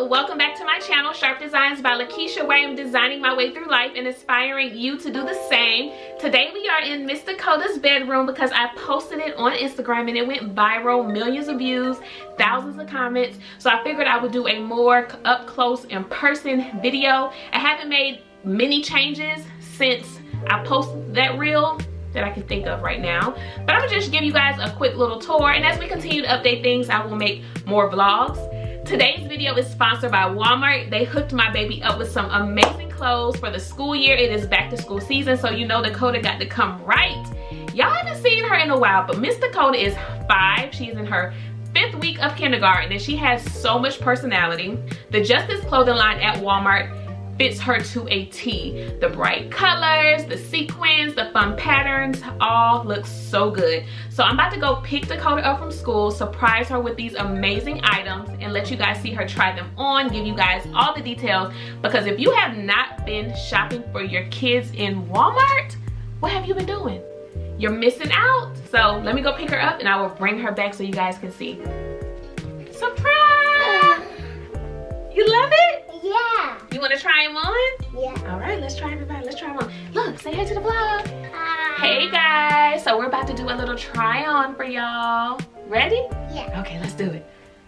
welcome back to my channel, Sharp Designs by Lakeisha, where I am designing my way through life and inspiring you to do the same. Today we are in Miss Dakota's bedroom because I posted it on Instagram and it went viral, millions of views, thousands of comments. So I figured I would do a more up close in person video. I haven't made many changes since I posted that reel that I can think of right now, but I'm gonna just give you guys a quick little tour, and as we continue to update things, I will make more vlogs. Today's video is sponsored by Walmart. They hooked my baby up with some amazing clothes for the school year. It is back to school season, so you know Dakota got to come right. Y'all haven't seen her in a while, but Miss Dakota is 5. She's in her 5th week of kindergarten and she has so much personality. The Justice clothing line at Walmart fits her to a T. The bright colors, the sequins, the fun patterns, all look so good. So I'm about to go pick Dakota up from school, surprise her with these amazing items, and let you guys see her try them on, give you guys all the details. Because if you have not been shopping for your kids in Walmart, what have you been doing? You're missing out. So let me go pick her up and I will bring her back so you guys can see. Surprise! You love it? Yeah. You want to try them on? Yeah. All right, let's try everybody. Let's try them on. Look, say hey to the vlog. Hi. Hey guys. So we're about to do a little try on for y'all. Ready? Yeah. Okay, let's do it.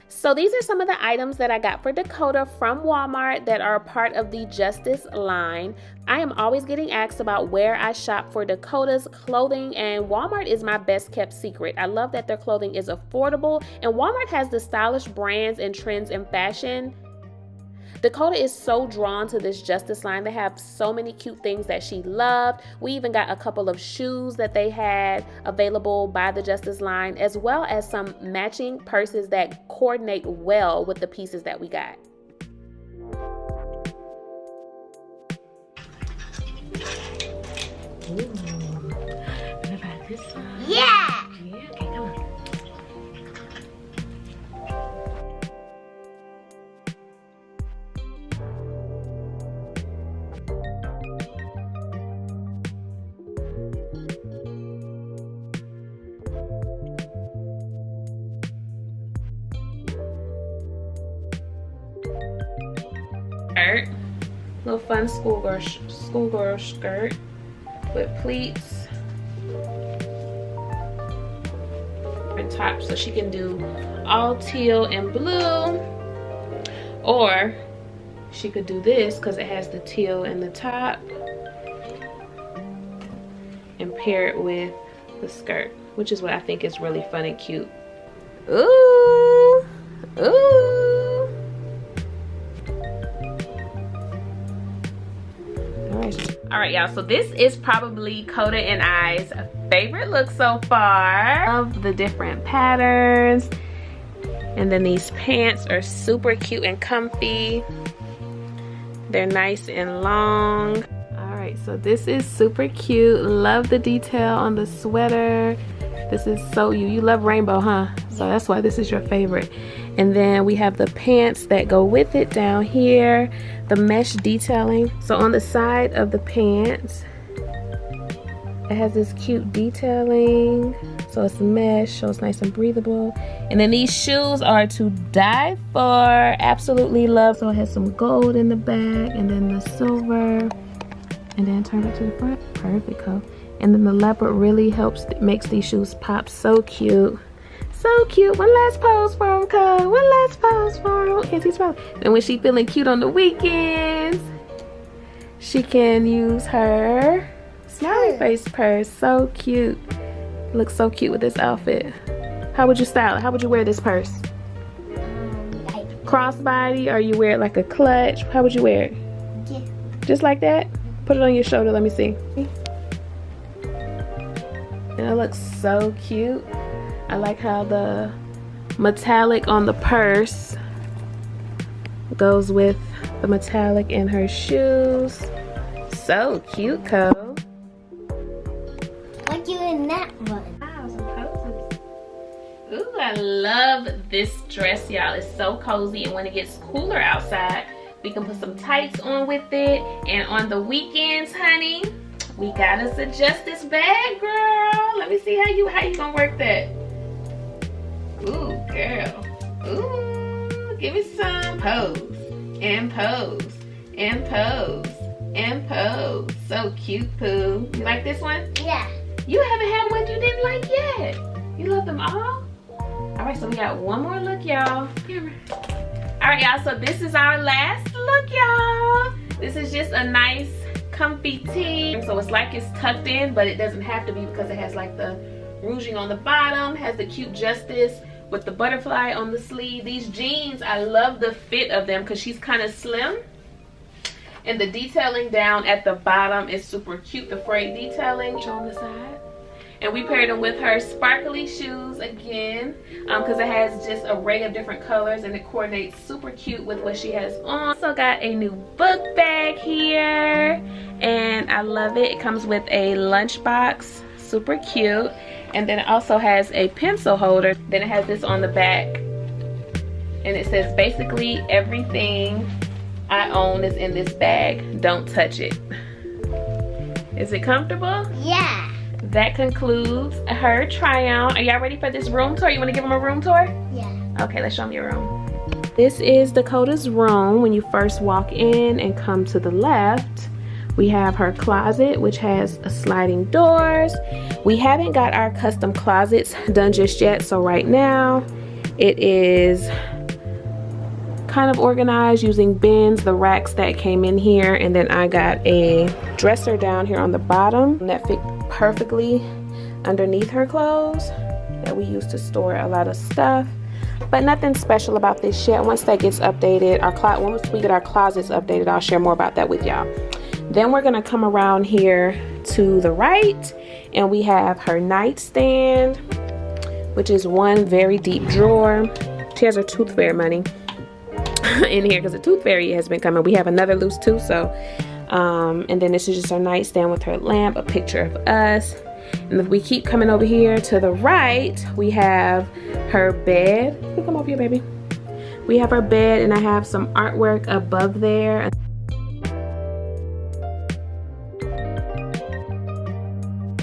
So these are some of the items that I got for Dakota from Walmart that are a part of the Justice line. I am always getting asked about where I shop for Dakota's clothing, and Walmart is my best kept secret. I love that their clothing is affordable, and Walmart has the stylish brands and trends in fashion. Dakota is so drawn to this Justice line. They have so many cute things that she loved. We even got a couple of shoes that they had available by the Justice line, as well as some matching purses that coordinate well with the pieces that we got. Ooh. What about this one? Yeah. Yeah, okay, come on. Skirt, little fun schoolgirl skirt with pleats and top, so she can do all teal and blue, or she could do this because it has the teal in the top, and pair it with the skirt, which is what I think is really fun and cute. Ooh, ooh. All right, y'all, so this is probably Coda and I's favorite look so far. Love the different patterns, and then these pants are super cute and comfy. They're nice and long. All right, so this is super cute. Love the detail on the sweater. This is so you love rainbow, huh? So that's why this is your favorite. And then we have the pants that go with it down here, the mesh detailing. So on the side of the pants, it has this cute detailing. So it's mesh, so it's nice and breathable. And then these shoes are to die for. Absolutely love. So it has some gold in the back, and then the silver, and then turn it to the front. Perfect, huh? And then the leopard really makes these shoes pop. So cute. So cute. One last pose for him, cuz. One last pose for him. Can't see smiling. And when she feeling cute on the weekends, she can use her smiley face purse. So cute. Looks so cute with this outfit. How would you style it? How would you wear this purse? Like Crossbody, or you wear it like a clutch? How would you wear it? Yeah. Just like that? Put it on your shoulder. Let me see. And it looks so cute. I like how the metallic on the purse goes with the metallic in her shoes. So cute, Co. what you in that one? Wow, some poses. Ooh, I love this dress, y'all. It's so cozy, and when it gets cooler outside, we can put some tights on with it. And on the weekends, honey, we got us a Justice bag, girl. Let me see how you gonna work that. Ooh, girl. Ooh, give me some pose. and pose, and pose, and pose. So cute, Pooh. You like this one? Yeah. You haven't had one you didn't like yet. You love them all? All right, so we got one more look, y'all. All right, y'all, so this is our last look, y'all. This is just a nice, comfy tee. So it's like it's tucked in, but it doesn't have to be because it has like the ruching on the bottom, has the cute Justice with the butterfly on the sleeve. These jeans, I love the fit of them because she's kind of slim. And the detailing down at the bottom is super cute, the frayed detailing on the side. And we paired them with her sparkly shoes again, because it has just an array of different colors and it coordinates super cute with what she has on. Also got a new book bag here, and I love it. It comes with a lunchbox, super cute. And then it also has a pencil holder. Then it has this on the back, and it says basically everything I own is in this bag. Don't touch it. Is it comfortable? Yeah. That concludes her try on. Are y'all ready for this room tour? You want to give them a room tour? Yeah. Okay, let's show them your room. This is Dakota's room. When you first walk in and come to the left, we have her closet, which has sliding doors. We haven't got our custom closets done just yet, so right now it is kind of organized using bins, the racks that came in here, and then I got a dresser down here on the bottom that fit perfectly underneath her clothes that we use to store a lot of stuff. But nothing special about this yet. Once that gets updated, once we get our closets updated, I'll share more about that with y'all. Then we're gonna come around here to the right, and we have her nightstand, which is one very deep drawer. She has her tooth fairy money in here because the tooth fairy has been coming. We have another loose tooth, so and then this is just her nightstand with her lamp, a picture of us. And if we keep coming over here to the right, we have her bed. Come over here, baby. We have her bed, and I have some artwork above there.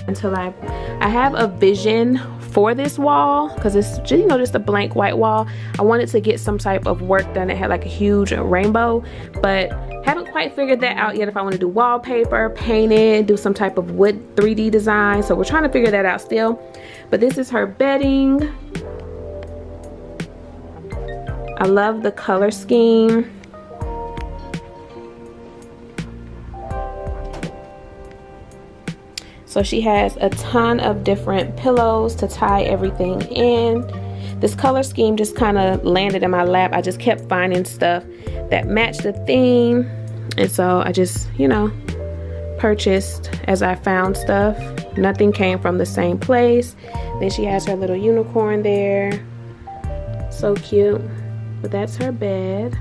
Until I have a vision for this wall, because it's just, you know, just a blank white wall. I wanted to get some type of work done that had like a huge rainbow, but haven't quite figured that out yet. If I want to do wallpaper, paint it, do some type of wood 3D design, so we're trying to figure that out still. But this is her bedding. I love the color scheme. So she has a ton of different pillows to tie everything in. This color scheme just kind of landed in my lap. I just kept finding stuff that matched the theme. And so I just, you know, purchased as I found stuff. Nothing came from the same place. Then she has her little unicorn there. So cute. But that's her bed.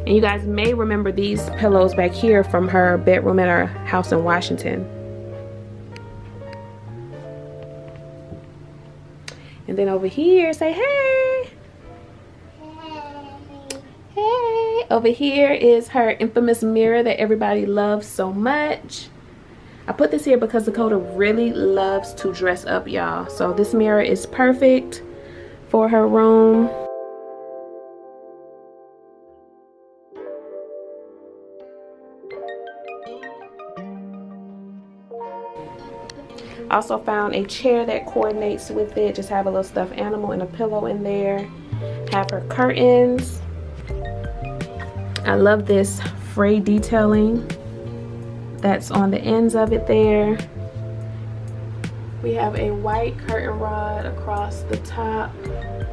And you guys may remember these pillows back here from her bedroom at our house in Washington. And then over here, say hey. Hey. Over here is her infamous mirror that everybody loves so much. I put this here because Dakota really loves to dress up, y'all. So this mirror is perfect for her room. Also found a chair that coordinates with it. Just have a little stuffed animal and a pillow in there. Have her curtains. I love this fray detailing that's on the ends of it there. We have a white curtain rod across the top.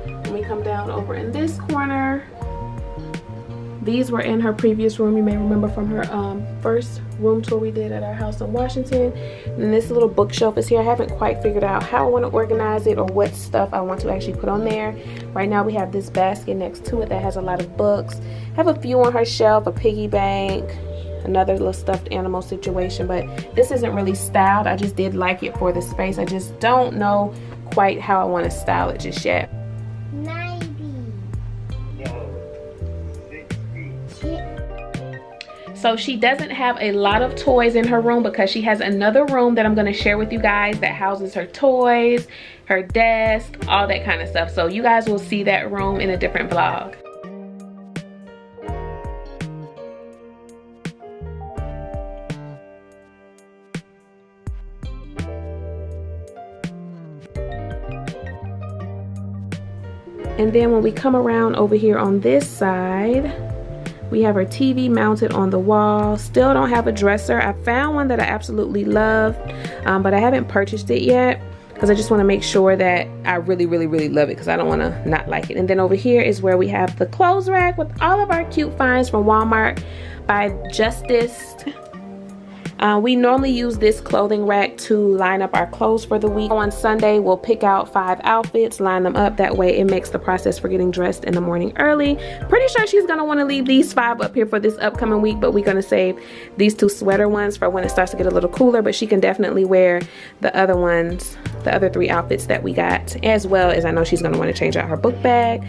And we come down over in this corner. These were in her previous room, you may remember from her first room tour we did at our house in Washington. And this little bookshelf is here. I haven't quite figured out how I want to organize it or what stuff I want to actually put on there. Right now we have this basket next to it that has a lot of books. I have a few on her shelf, a piggy bank, another little stuffed animal situation, but this isn't really styled. I just did like it for the space. I just don't know quite how I want to style it just yet. So she doesn't have a lot of toys in her room because she has another room that I'm going to share with you guys that houses her toys, her desk, all that kind of stuff. So you guys will see that room in a different vlog. And then when we come around over here on this side, we have our TV mounted on the wall. Still don't have a dresser. I found one that I absolutely love, but I haven't purchased it yet because I just want to make sure that I really love it, because I don't want to not like it. And then over here is where we have the clothes rack with all of our cute finds from Walmart by Justice. We normally use this clothing rack to line up our clothes for the week. On Sunday, we'll pick out 5 outfits, line them up. That way it makes the process for getting dressed in the morning early. Pretty sure she's gonna wanna leave these 5 up here for this upcoming week, but we're gonna save these 2 sweater ones for when it starts to get a little cooler, but she can definitely wear the other ones, the other 3 outfits that we got, as well as I know she's gonna wanna change out her book bag.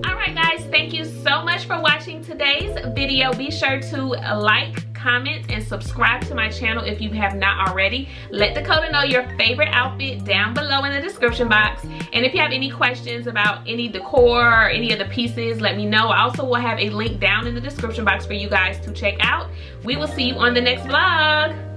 Alright guys, thank you so much for watching today's video. Be sure to like, comment, and subscribe to my channel if you have not already. Let Dakota know your favorite outfit down below in the description box. And if you have any questions about any decor or any of the pieces, let me know. I also will have a link down in the description box for you guys to check out. We will see you on the next vlog.